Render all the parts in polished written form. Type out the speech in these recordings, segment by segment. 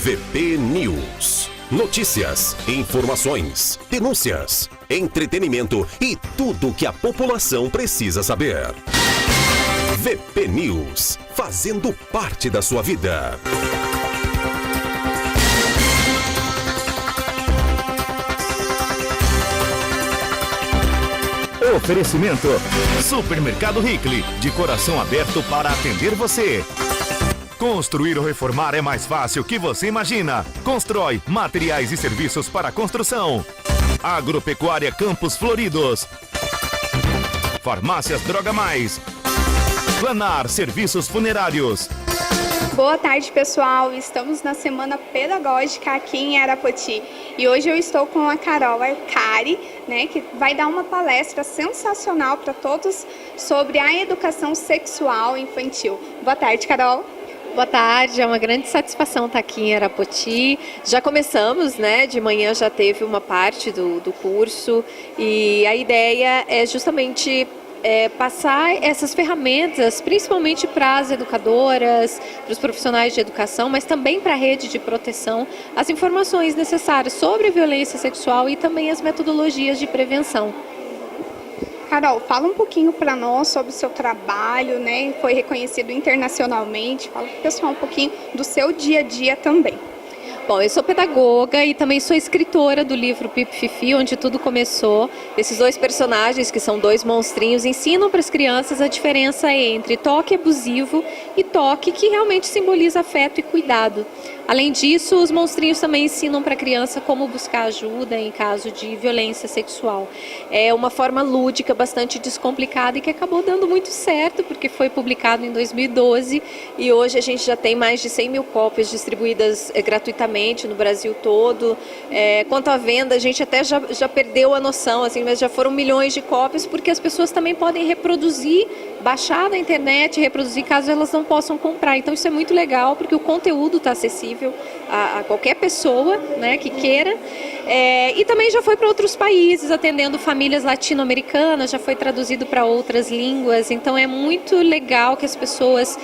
VP News. Notícias, informações, denúncias, entretenimento e tudo o que a população precisa saber. VP News, fazendo parte da sua vida. Oferecimento: Supermercado Hickley, de coração aberto para atender você. Construir ou reformar é mais fácil que você imagina. Constrói materiais e serviços para construção. Agropecuária Campos Floridos. Farmácias Droga Mais. Planar Serviços Funerários. Boa tarde, pessoal. Estamos na Semana Pedagógica aqui em Arapoti. E hoje eu estou com a Carol Arcari, que vai dar uma palestra sensacional para todos sobre a educação sexual infantil. Boa tarde, Carol. Boa tarde, é uma grande satisfação estar aqui em Arapoti. Já começamos, de manhã já teve uma parte do curso e a ideia é justamente passar essas ferramentas, principalmente para as educadoras, para os profissionais de educação, mas também para a rede de proteção, as informações necessárias sobre a violência sexual e também as metodologias de prevenção. Carol, fala um pouquinho para nós sobre o seu trabalho, foi reconhecido internacionalmente. Fala para o pessoal um pouquinho do seu dia a dia também. Bom, eu sou pedagoga e também sou escritora do livro Pipi Fifi, onde tudo começou. Esses dois personagens, que são dois monstrinhos, ensinam para as crianças a diferença entre toque abusivo e toque que realmente simboliza afeto e cuidado. Além disso, os monstrinhos também ensinam para a criança como buscar ajuda em caso de violência sexual. É uma forma lúdica, bastante descomplicada e que acabou dando muito certo, porque foi publicado em 2012 e hoje a gente já tem mais de 100 mil cópias distribuídas gratuitamente no Brasil todo. Quanto à venda, a gente até já perdeu a noção, mas já foram milhões de cópias, porque as pessoas também podem reproduzir, baixar na internet, reproduzir caso elas não possam comprar. Então isso é muito legal, porque o conteúdo está acessível a qualquer pessoa que queira. E também já foi para outros países, atendendo famílias latino-americanas, já foi traduzido para outras línguas. Então é muito legal que as pessoas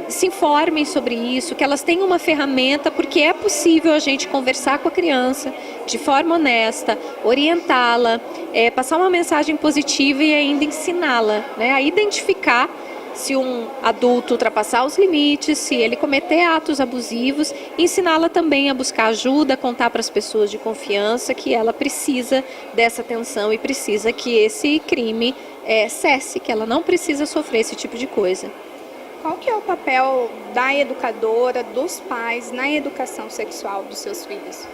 se informem sobre isso, que elas tenham uma ferramenta, porque é possível a gente conversar com a criança de forma honesta, orientá-la, passar uma mensagem positiva e ainda ensiná-la a identificar se um adulto ultrapassar os limites, se ele cometer atos abusivos, ensiná-la também a buscar ajuda, contar para as pessoas de confiança que ela precisa dessa atenção e precisa que esse crime cesse, que ela não precisa sofrer esse tipo de coisa. Qual que é o papel da educadora, dos pais na educação sexual dos seus filhos?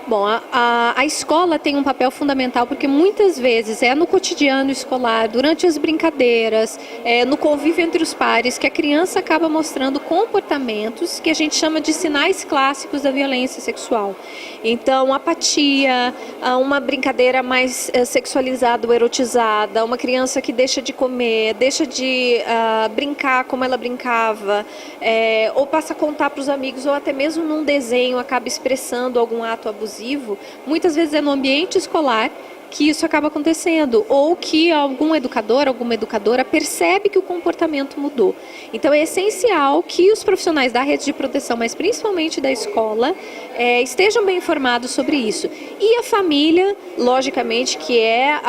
Bom, a escola tem um papel fundamental, porque muitas vezes é no cotidiano escolar, durante as brincadeiras, no convívio entre os pares, que a criança acaba mostrando comportamentos que a gente chama de sinais clássicos da violência sexual. Então, apatia, uma brincadeira mais sexualizada ou erotizada, uma criança que deixa de comer, deixa de brincar como ela brincava, ou passa a contar para os amigos, ou até mesmo num desenho acaba expressando algum ato abusivo. Muitas vezes é no ambiente escolar que isso acaba acontecendo, ou que algum educador, alguma educadora percebe que o comportamento mudou. Então é essencial que os profissionais da rede de proteção, mas principalmente da escola, estejam bem informados sobre isso. E a família, logicamente, que é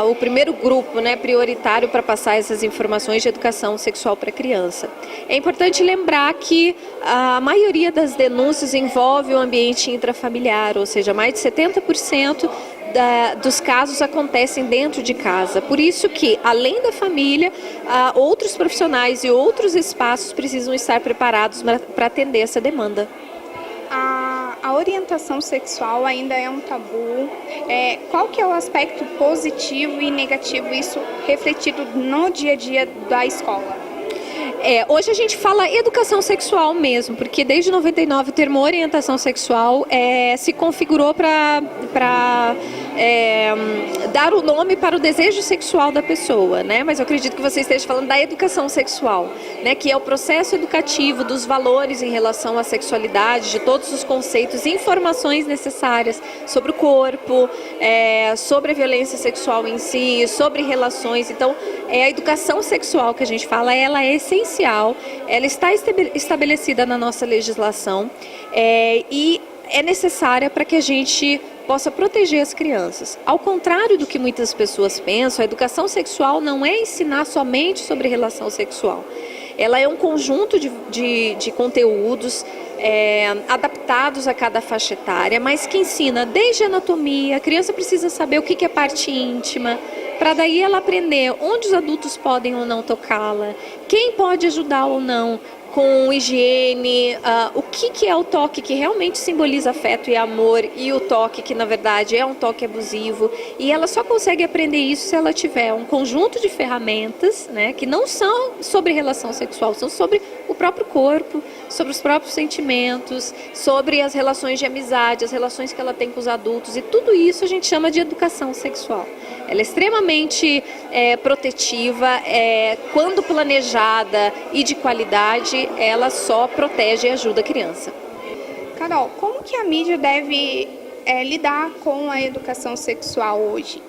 o primeiro grupo prioritário para passar essas informações de educação sexual para a criança. É importante lembrar que a maioria das denúncias envolve o ambiente intrafamiliar, ou seja, mais de 70% dos casos acontecem dentro de casa. Por isso que, além da família, outros profissionais e outros espaços precisam estar preparados para atender essa demanda. A orientação sexual ainda é um tabu. Qual que é o aspecto positivo e negativo, isso refletido no dia a dia da escola? Hoje a gente fala educação sexual mesmo, porque desde 99 o termo orientação sexual se configurou para dar o nome para o desejo sexual da pessoa, Mas eu acredito que você esteja falando da educação sexual, que é o processo educativo dos valores em relação à sexualidade, de todos os conceitos e informações necessárias sobre o corpo, sobre a violência sexual em si, sobre relações. Então, a educação sexual que a gente fala, ela é essencial essencial, ela está estabelecida na nossa legislação e é necessária para que a gente possa proteger as crianças. Ao contrário do que muitas pessoas pensam, a educação sexual não é ensinar somente sobre relação sexual. Ela é um conjunto de conteúdos adaptados a cada faixa etária, mas que ensina desde anatomia. A criança precisa saber o que é parte íntima, para daí ela aprender onde os adultos podem ou não tocá-la, quem pode ajudar ou não com higiene, o que é o toque que realmente simboliza afeto e amor e o toque que na verdade é um toque abusivo, e ela só consegue aprender isso se ela tiver um conjunto de ferramentas, né, que não são sobre relação sexual, são sobre o próprio corpo, sobre os próprios sentimentos, sobre as relações de amizade, as relações que ela tem com os adultos, e tudo isso a gente chama de educação sexual. Ela é extremamente protetiva, quando planejada e de qualidade, ela só protege e ajuda a criança. Carol, como que a mídia deve lidar com a educação sexual hoje?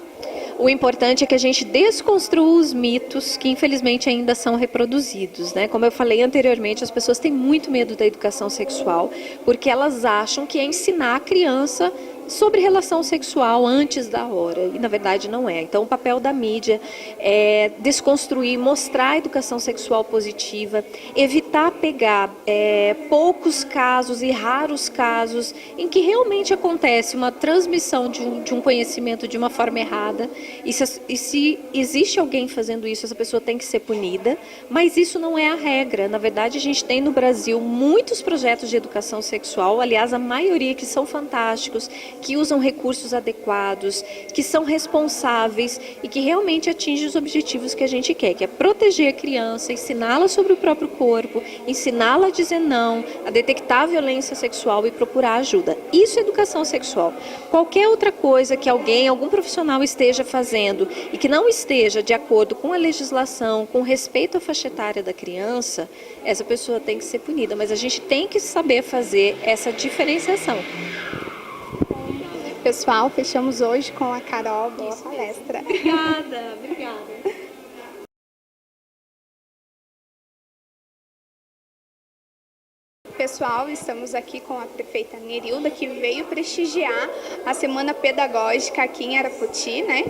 O importante é que a gente desconstrua os mitos que infelizmente ainda são reproduzidos, né? Como eu falei anteriormente, as pessoas têm muito medo da educação sexual porque elas acham que é ensinar a criança sobre relação sexual antes da hora, e na verdade não é. Então o papel da mídia é desconstruir, mostrar a educação sexual positiva, evitar pegar poucos casos e raros casos em que realmente acontece uma transmissão de um conhecimento de uma forma errada, e se existe alguém fazendo isso, essa pessoa tem que ser punida, mas isso não é a regra. Na verdade a gente tem no Brasil muitos projetos de educação sexual, aliás a maioria que são fantásticos, que usam recursos adequados, que são responsáveis e que realmente atingem os objetivos que a gente quer, que é proteger a criança, ensiná-la sobre o próprio corpo, ensiná-la a dizer não, a detectar a violência sexual e procurar ajuda. Isso é educação sexual. Qualquer outra coisa que algum profissional esteja fazendo e que não esteja de acordo com a legislação, com respeito à faixa etária da criança, essa pessoa tem que ser punida, mas a gente tem que saber fazer essa diferenciação. Pessoal, fechamos hoje com a Carol. Boa palestra. Obrigada. Pessoal, estamos aqui com a prefeita Nerilda, que veio prestigiar a Semana Pedagógica aqui em Arapoti, né?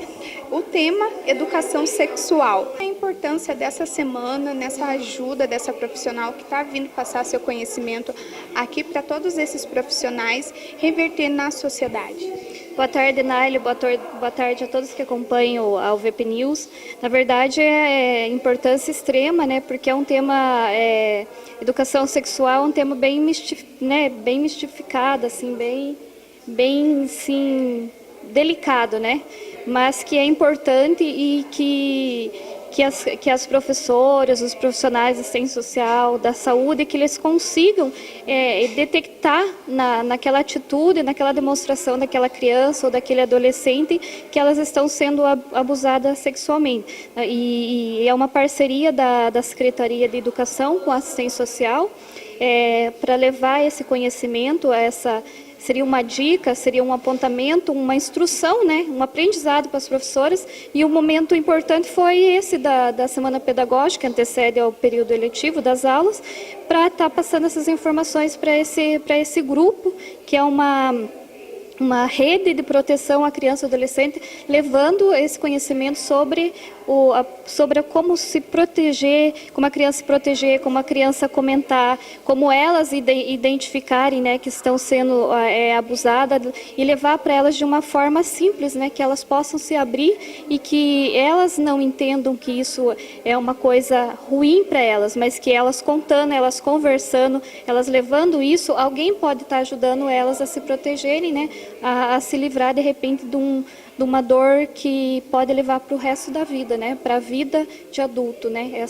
O tema educação sexual. A importância dessa semana, nessa ajuda dessa profissional que está vindo passar seu conhecimento aqui para todos esses profissionais reverter na sociedade. Boa tarde, Naile. Boa tarde a todos que acompanham a VP News. Na verdade, é importância extrema, né? Porque é um tema, educação sexual, um tema bem mistificado, assim, bem assim, delicado, né? Mas que é importante e que as professoras, os profissionais de assistência social, da saúde, que eles consigam detectar naquela atitude, naquela demonstração daquela criança ou daquele adolescente que elas estão sendo abusadas sexualmente. E é uma parceria da Secretaria de Educação com a assistência social para levar esse conhecimento, seria uma dica, seria um apontamento, uma instrução, né? Um aprendizado para as professoras. E o momento importante foi esse da Semana Pedagógica, que antecede ao período eletivo das aulas, para estar passando essas informações para esse grupo, que é uma rede de proteção à criança e adolescente, levando esse conhecimento sobre como se proteger, como a criança se proteger, como a criança comentar, como elas identificarem, né, que estão sendo abusadas, e levar para elas de uma forma simples, né, que elas possam se abrir e que elas não entendam que isso é uma coisa ruim para elas, mas que elas contando, elas conversando, elas levando isso, alguém pode estar ajudando elas a se protegerem, né, a se livrar de repente de uma dor que pode levar para o resto da vida, né? Para a vida de adulto, né?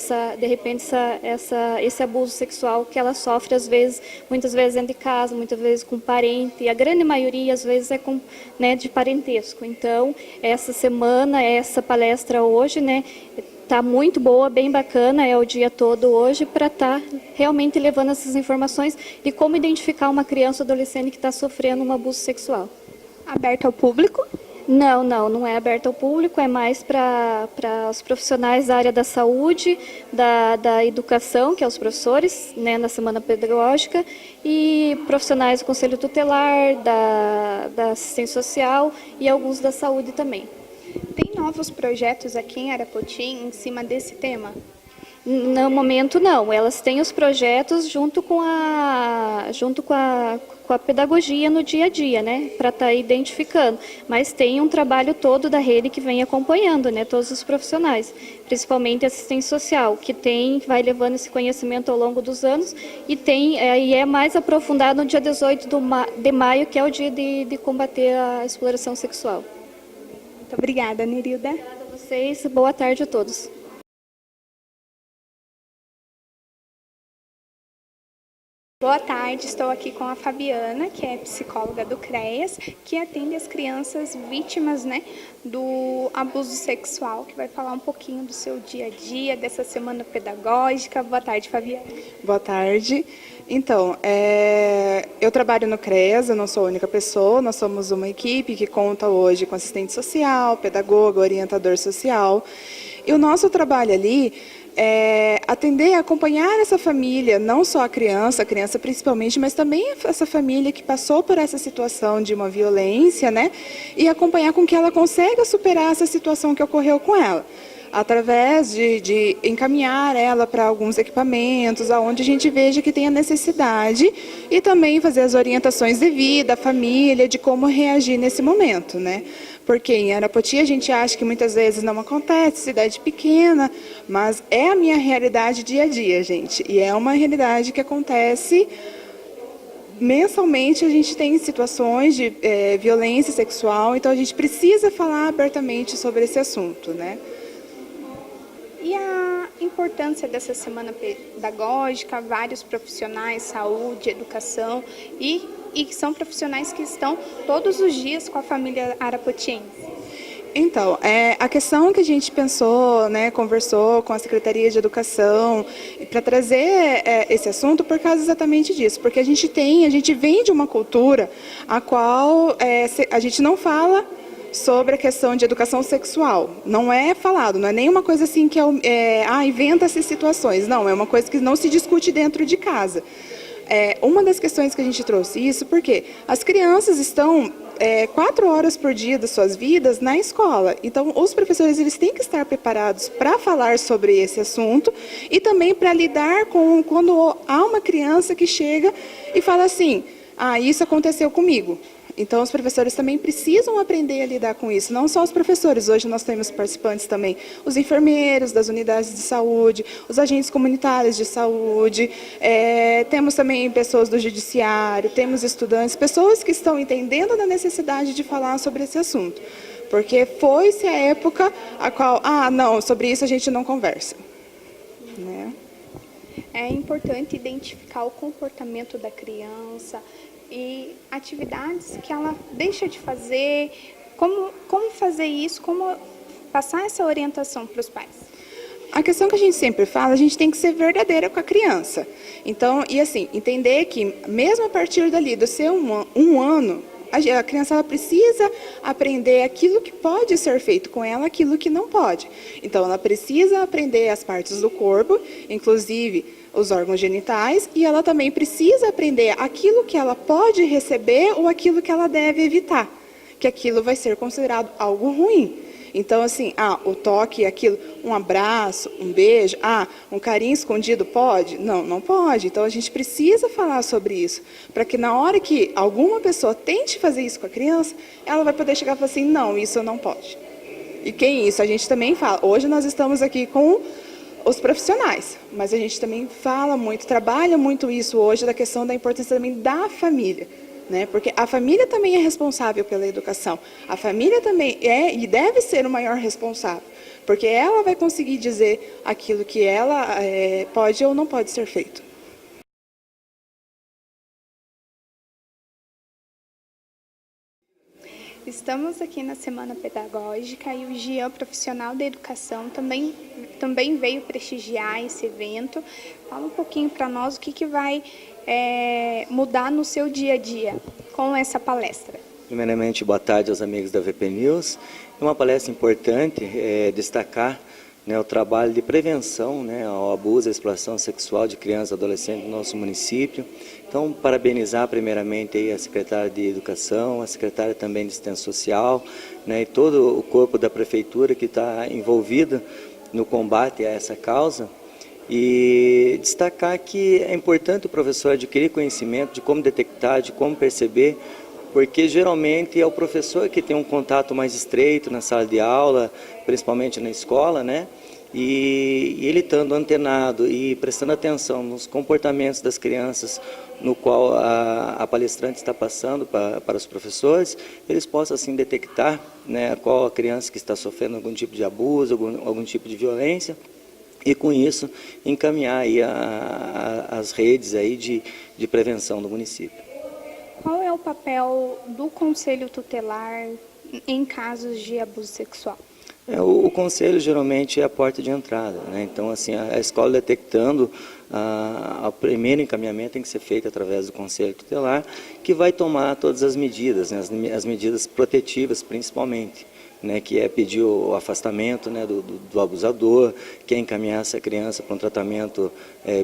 Esse abuso sexual que ela sofre muitas vezes dentro de casa, muitas vezes com parente, e a grande maioria às vezes é de parentesco. Então, essa semana, essa palestra hoje, né? Está muito boa, bem bacana, é o dia todo hoje para estar realmente levando essas informações de como identificar uma criança ou adolescente que está sofrendo um abuso sexual. Aberto ao público? Não é aberto ao público, é mais para os profissionais da área da saúde, da educação, que é os professores, né, na semana pedagógica, e profissionais do Conselho Tutelar, da assistência social e alguns da saúde também. Tem novos projetos aqui em Arapoti em cima desse tema? No momento, não. Elas têm os projetos junto com a pedagogia no dia a dia, né, para estar identificando. Mas tem um trabalho todo da rede que vem acompanhando, né, todos os profissionais, principalmente assistência social, que vai levando esse conhecimento ao longo dos anos e é mais aprofundado no dia 18 de maio, que é o dia de combater a exploração sexual. Muito obrigada, Nerilda. Obrigada a vocês. Boa tarde a todos. Boa tarde, estou aqui com a Fabiana, que é psicóloga do CREAS, que atende as crianças vítimas, né, do abuso sexual, que vai falar um pouquinho do seu dia a dia, dessa semana pedagógica. Boa tarde, Fabiana. Boa tarde. Então, eu trabalho no CREAS, eu não sou a única pessoa, nós somos uma equipe que conta hoje com assistente social, pedagoga, orientador social. E o nosso trabalho ali atender, acompanhar essa família, não só a criança principalmente, mas também essa família que passou por essa situação de uma violência, né? E acompanhar com que ela consiga superar essa situação que ocorreu com ela, através de encaminhar ela para alguns equipamentos, aonde a gente veja que tem a necessidade, e também fazer as orientações devidas à família, de como reagir nesse momento, né? Porque em Arapoti a gente acha que muitas vezes não acontece, cidade pequena, mas é a minha realidade dia a dia, gente. E é uma realidade que acontece mensalmente. A gente tem situações de violência sexual, então a gente precisa falar abertamente sobre esse assunto, né? E a importância dessa semana pedagógica, vários profissionais, saúde, educação, e que são profissionais que estão todos os dias com a família arapotiense. Então, a questão que a gente pensou, né, conversou com a Secretaria de Educação para trazer esse assunto por causa exatamente disso, porque a gente vem de uma cultura a qual a gente não fala sobre a questão de educação sexual. Não é falado, não é nenhuma coisa assim que inventa-se situações. Não, é uma coisa que não se discute dentro de casa. Uma das questões que a gente trouxe isso, porque as crianças estão 4 horas por dia das suas vidas na escola. Então, os professores eles têm que estar preparados para falar sobre esse assunto e também para lidar com quando há uma criança que chega e fala assim, isso aconteceu comigo. Então, os professores também precisam aprender a lidar com isso. Não só os professores, hoje nós temos participantes também, os enfermeiros das unidades de saúde, os agentes comunitários de saúde, temos também pessoas do judiciário, temos estudantes, pessoas que estão entendendo da necessidade de falar sobre esse assunto. Porque foi-se a época a qual, não, sobre isso a gente não conversa, né? É importante identificar o comportamento da criança e atividades que ela deixa de fazer, como fazer isso, como passar essa orientação para os pais. A questão que a gente sempre fala, a gente tem que ser verdadeira com a criança. Então, e assim, entender que mesmo a partir dali do seu um ano, a criança ela precisa aprender aquilo que pode ser feito com ela, aquilo que não pode. Então, ela precisa aprender as partes do corpo, inclusive os órgãos genitais, e ela também precisa aprender aquilo que ela pode receber ou aquilo que ela deve evitar, que aquilo vai ser considerado algo ruim. Então, assim, o toque, aquilo, um abraço, um beijo, um carinho escondido pode? Não, não pode. Então, a gente precisa falar sobre isso, para que na hora que alguma pessoa tente fazer isso com a criança, ela vai poder chegar e falar assim, não, isso não pode. E quem isso? A gente também fala. Hoje nós estamos aqui com os profissionais, mas a gente também fala muito, trabalha muito isso hoje, da questão da importância também da família, né? Porque a família também é responsável pela educação, a família também e deve ser o maior responsável, porque ela vai conseguir dizer aquilo que ela pode ou não pode ser feito. Estamos aqui na Semana Pedagógica e o Jean, profissional da educação, também veio prestigiar esse evento. Fala um pouquinho para nós o que vai mudar no seu dia a dia com essa palestra. Primeiramente, boa tarde aos amigos da VP News. É uma palestra importante destacar, né, o trabalho de prevenção, né, ao abuso e à exploração sexual de crianças e adolescentes no nosso município. Então, parabenizar primeiramente aí a secretária de Educação, a secretária também de Assistência Social, né, e todo o corpo da Prefeitura que está envolvido no combate a essa causa. E destacar que é importante o professor adquirir conhecimento de como detectar, de como perceber, porque geralmente é o professor que tem um contato mais estreito na sala de aula, principalmente na escola, né? E ele estando antenado e prestando atenção nos comportamentos das crianças, no qual a palestrante está passando para os professores, eles possam assim detectar, né, qual a criança que está sofrendo algum tipo de abuso, algum tipo de violência, e com isso encaminhar aí as redes aí de prevenção do município. Qual é o papel do Conselho Tutelar em casos de abuso sexual? O conselho geralmente é a porta de entrada, né? Então, assim, a escola detectando, o primeiro encaminhamento tem que ser feito através do conselho tutelar, que vai tomar todas as medidas, né? As medidas protetivas principalmente, né? Que é pedir o afastamento, né, do abusador, que é encaminhar essa criança para um tratamento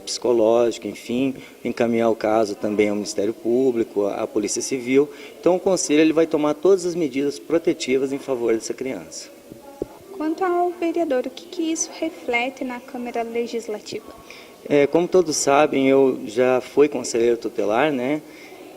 psicológico, enfim, encaminhar o caso também ao Ministério Público, à Polícia Civil. Então, o conselho ele vai tomar todas as medidas protetivas em favor dessa criança. Quanto ao vereador, o que isso reflete na Câmara Legislativa? Como todos sabem, eu já fui conselheiro tutelar, né?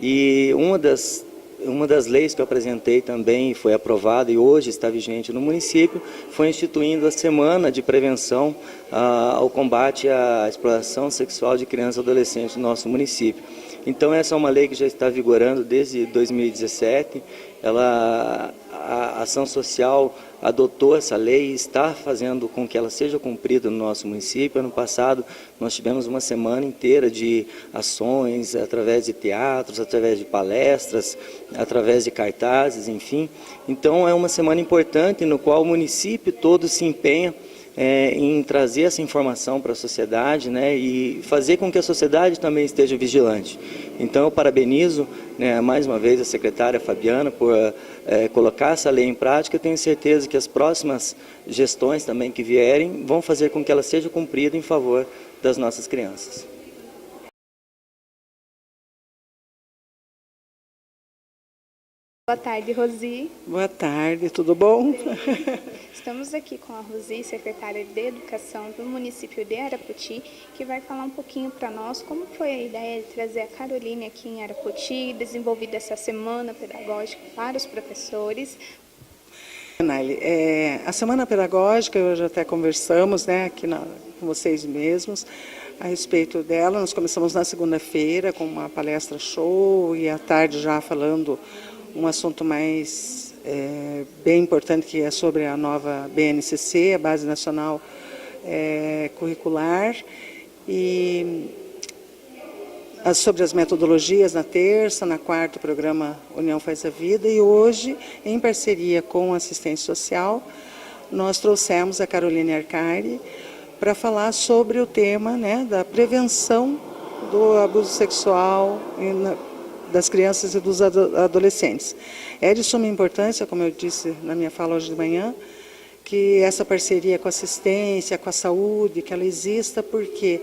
E uma das leis que eu apresentei também foi aprovada e hoje está vigente no município, foi instituindo a Semana de Prevenção ao combate à exploração sexual de crianças e adolescentes no nosso município. Então, essa é uma lei que já está vigorando desde 2017. A ação social adotou essa lei e está fazendo com que ela seja cumprida no nosso município. Ano passado, nós tivemos uma semana inteira de ações, através de teatros, através de palestras, através de cartazes, enfim. Então, é uma semana importante no qual o município todo se empenha em trazer essa informação para a sociedade, né, e fazer com que a sociedade também esteja vigilante. Então, eu parabenizo, né, mais uma vez a secretária Fabiana por colocar essa lei em prática. Eu tenho certeza que as próximas gestões também que vierem vão fazer com que ela seja cumprida em favor das nossas crianças. Boa tarde, Rosi. Boa tarde, tudo bom? Estamos aqui com a Rosi, secretária de Educação do município de Arapoti, que vai falar um pouquinho para nós como foi a ideia de trazer a Caroline aqui em Arapoti, desenvolvida essa semana pedagógica para os professores. Naile, a semana pedagógica, hoje até conversamos, né, aqui com vocês mesmos, a respeito dela. Nós começamos na segunda-feira com uma palestra show e à tarde já falando um assunto mais bem importante, que é sobre a nova BNCC, a Base Nacional Curricular, e sobre as metodologias na terça, na quarta, o programa União Faz a Vida, e hoje, em parceria com a Assistência Social, nós trouxemos a Caroline Arcari para falar sobre o tema, né, da prevenção do abuso sexual das crianças e dos adolescentes. É de suma importância, como eu disse na minha fala hoje de manhã, que essa parceria com a assistência, com a saúde, que ela exista, porque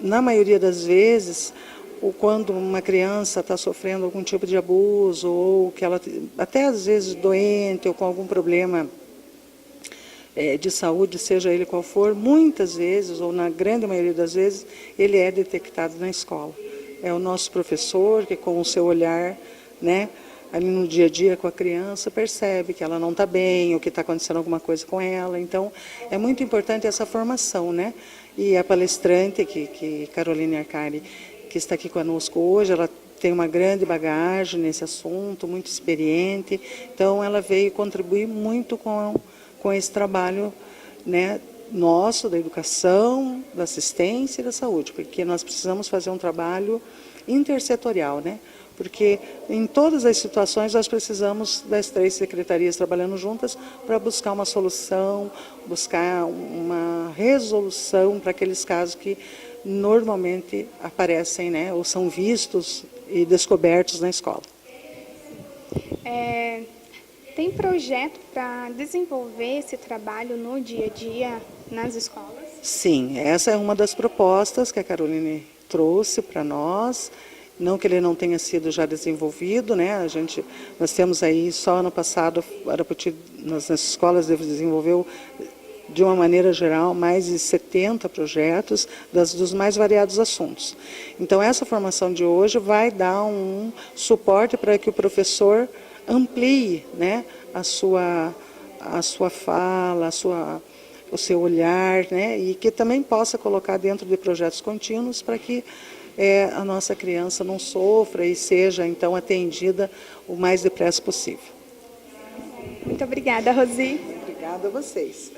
na maioria das vezes, quando uma criança está sofrendo algum tipo de abuso, ou que ela até às vezes doente ou com algum problema de saúde, seja ele qual for, muitas vezes, ou na grande maioria das vezes, ele é detectado na escola. É o nosso professor que, com o seu olhar, né, ali no dia a dia com a criança, percebe que ela não está bem, ou que está acontecendo alguma coisa com ela. Então, é muito importante essa formação, né? E a palestrante, que Caroline Arcari, que está aqui conosco hoje, ela tem uma grande bagagem nesse assunto, muito experiente. Então, ela veio contribuir muito com esse trabalho, né, nosso, da educação, da assistência e da saúde, porque nós precisamos fazer um trabalho intersetorial, né? Porque em todas as situações nós precisamos das 3 secretarias trabalhando juntas para buscar uma solução, buscar uma resolução para aqueles casos que normalmente aparecem, né, ou são vistos e descobertos na escola. Tem projeto para desenvolver esse trabalho no dia a dia nas escolas? Sim, essa é uma das propostas que a Caroline trouxe para nós. Não que ele não tenha sido já desenvolvido, né? Nós temos aí, só ano passado, Arapoti, nas escolas desenvolveu, de uma maneira geral, mais de 70 projetos dos mais variados assuntos. Então, essa formação de hoje vai dar um suporte para que o professor amplie, né, a sua fala, o seu olhar, né, e que também possa colocar dentro de projetos contínuos para que a nossa criança não sofra e seja, então, atendida o mais depressa possível. Muito obrigada, Rosi. Obrigada a vocês.